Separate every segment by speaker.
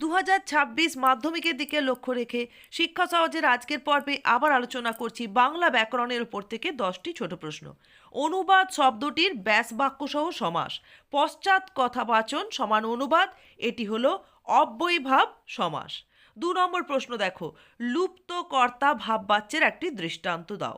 Speaker 1: 2026 মাধ্যমিকের দিকে লক্ষ্য রেখে শিক্ষা সহজের আজকের পর্বে আবার আলোচনা করছি বাংলা ব্যাকরণের উপর থেকে 10টি ছোট প্রশ্ন। অনুবাদ শব্দটির ব্যাস বাক্য সহ সমাস। পশ্চাৎ কথাবাচন সমান অনুবাদ, এটি হলো অব্যয়ীভাব সমাস। 2 নম্বর প্রশ্ন দেখো, লুপ্ত কর্তা ভাববাচ্যের একটি দৃষ্টান্ত দাও।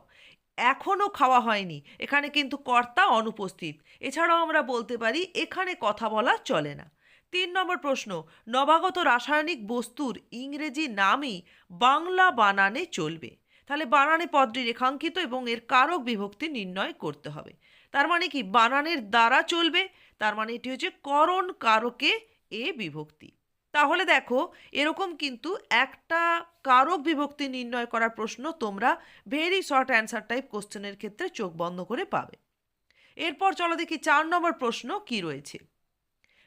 Speaker 1: এখনো খাওয়া হয়নি, এখানে কিন্তু কর্তা অনুপস্থিত। এছাড়াও আমরা বলতে পারি এখানে কথা বলা চলে না। 3 নম্বর প্রশ্ন, নবাগত রাসায়নিক বস্তুর ইংরেজি নামই বাংলা বানানে চলবে। তাহলে বানানে পদটি রেখাঙ্কিত এবং এর কারক বিভক্তি নির্ণয় করতে হবে। তার মানে কি, বানানের দ্বারা চলবে, তার মানে এটি হচ্ছে করণ কারকে এ বিভক্তি। তাহলে দেখো, এরকম কিন্তু একটা কারক বিভক্তি নির্ণয় করার প্রশ্ন তোমরা ভেরি শর্ট অ্যান্সার টাইপ কোশ্চেনের ক্ষেত্রে চোখ বন্ধ করে পাবে। এরপর চলো দেখি 4 নম্বর প্রশ্ন কি রয়েছে।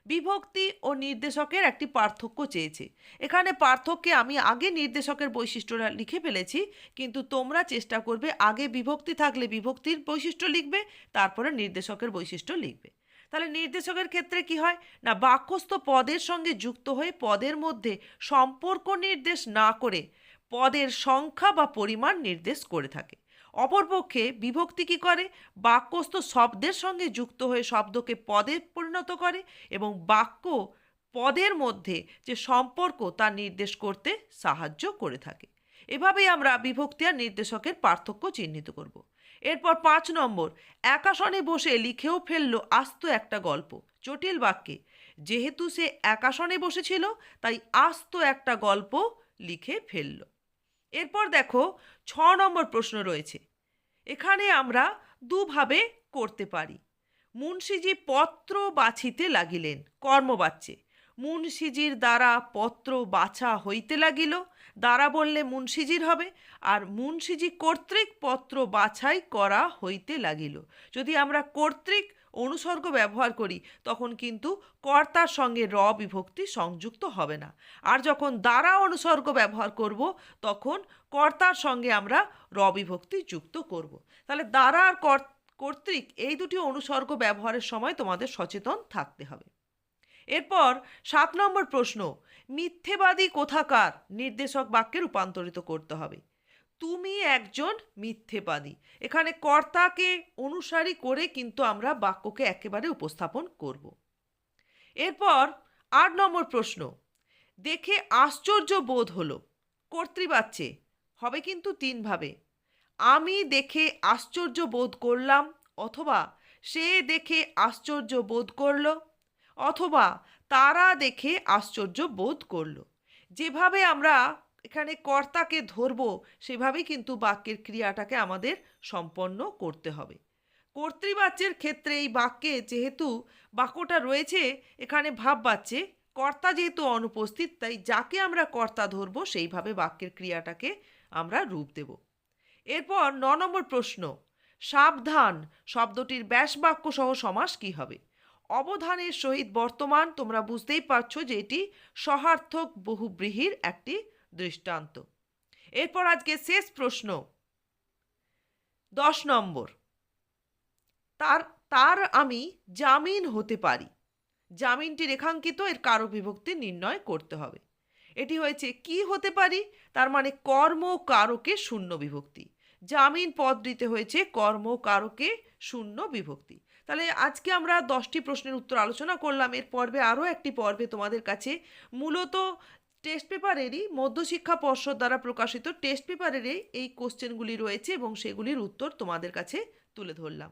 Speaker 1: বিভক্তি ও নির্দেশকের একটি পার্থক্য চেয়েছে। এখানে পার্থক্যে আমি আগে নির্দেশকের বৈশিষ্ট্যটা লিখে ফেলেছি, কিন্তু তোমরা চেষ্টা করবে আগে বিভক্তি থাকলে বিভক্তির বৈশিষ্ট্য লিখবে, তারপরে নির্দেশকের বৈশিষ্ট্য লিখবে। তাহলে নির্দেশকের ক্ষেত্রে কি হয় না, বাক্যস্থ পদের সঙ্গে যুক্ত হয়ে পদের মধ্যে সম্পর্ক নির্দেশ না করে পদের সংখ্যা বা পরিমাণ নির্দেশ করে থাকে। অপরপক্ষে বিভক্তি কি করে, বাক্যস্থ শব্দের সঙ্গে যুক্ত হয়ে শব্দকে পদে পরিণত করে এবং বাক্য পদের মধ্যে যে সম্পর্ক তা নির্দেশ করতে সাহায্য করে থাকে। এভাবেই আমরা বিভক্তি আর নির্দেশকের পার্থক্য চিহ্নিত করব। এরপর 5 নম্বর, একাসনে বসে লিখেও ফেললো আস্ত একটা গল্প। জটিল বাক্যে যেহেতু সে একাসনে বসেছিল তাই আস্ত একটা গল্প লিখে ফেললো। এরপর দেখো 6 নম্বর প্রশ্ন রয়েছে। এখানে আমরা দুভাবে করতে পারি। মুন্সিজি পত্র বাছিতে লাগিলেন, কর্মবাচ্যে। মুন্সিজির দ্বারা পত্র বাছা হইতে লাগিল, দ্বারা বললে মুন্সিজির হবে, আর মুন্সিজি কর্তৃক পত্র বাছাই করা হইতে লাগিল। যদি আমরা কর্তৃক অনুসর্গ ব্যবহার করি তখন কিন্তু কর্তার সঙ্গে র বিভক্তি সংযুক্ত হবে না, আর যখন দ্বারা অনুসর্গ ব্যবহার করব তখন কর্তার সঙ্গে আমরা র বিভক্তি যুক্ত করব। তাহলে দ্বারা আর কর্তৃক এই দুটি অনুসর্গ ব্যবহারের সময় তোমাদের সচেতন থাকতে হবে। এরপর 7 নম্বর প্রশ্ন, মিথ্যেবাদী কোথাকার নির্দেশক বাক্যে রূপান্তরিত করতে হবে। তুমি একজন মিথ্যেবাদী, এখানে কর্তাকে অনুসারী করে কিন্তু আমরা বাক্যকে একেবারে উপস্থাপন করব। এরপর 8 নম্বর প্রশ্ন, দেখে আশ্চর্য বোধ হলো, কর্তৃবাচ্যে হবে কিন্তু 3ভাবে। আমি দেখে আশ্চর্য বোধ করলাম, অথবা সে দেখে আশ্চর্য বোধ করল, অথবা তারা দেখে আশ্চর্য বোধ করল। যেভাবে আমরা এখানে কর্তাকে ধরব সেভাবেই কিন্তু বাক্যের ক্রিয়াটাকে আমাদের সম্পন্ন করতে হবে। কর্তৃবাচ্যের ক্ষেত্রে এই বাক্যে যেহেতু বাক্যটা রয়েছে এখানে ভাববাচ্যে, কর্তা যেহেতু অনুপস্থিত, তাই যাকে আমরা কর্তা ধরব সেইভাবে বাক্যের ক্রিয়াটাকে আমরা রূপ দেব। এরপর 9 নম্বর প্রশ্ন, সাবধান শব্দটির ব্যাস বাক্য সহ সমাস কি হবে। অবধানের সহিত বর্তমান, তোমরা বুঝতেই পারছো যে এটি সহার্থক বহুব্রীহির একটি দৃষ্টান্ত। এরপর আজকে শেষ প্রশ্ন 10 নম্বর, তার তার আমি জামিন হতে পারি। জামিনটি রেখাঙ্কিত, এর কারক বিভক্তি নির্ণয় করতে হবে। এটি হয়েছে কি হতে পারি, তার মানে কর্ম কারকে শূন্য বিভক্তি। জামিন পদটিতে হয়েছে কর্ম কারকে শূন্য বিভক্তি। তাহলে আজকে আমরা 10টি প্রশ্নের উত্তর আলোচনা করলাম। এর পর্বে আরও একটি পর্বে তোমাদের কাছে মূলত টেস্ট পেপারেরই মধ্যশিক্ষা পর্ষদ দ্বারা প্রকাশিত টেস্ট পেপারেরই এই কোশ্চেনগুলি রয়েছে এবং সেগুলির উত্তর তোমাদের কাছে তুলে ধরলাম।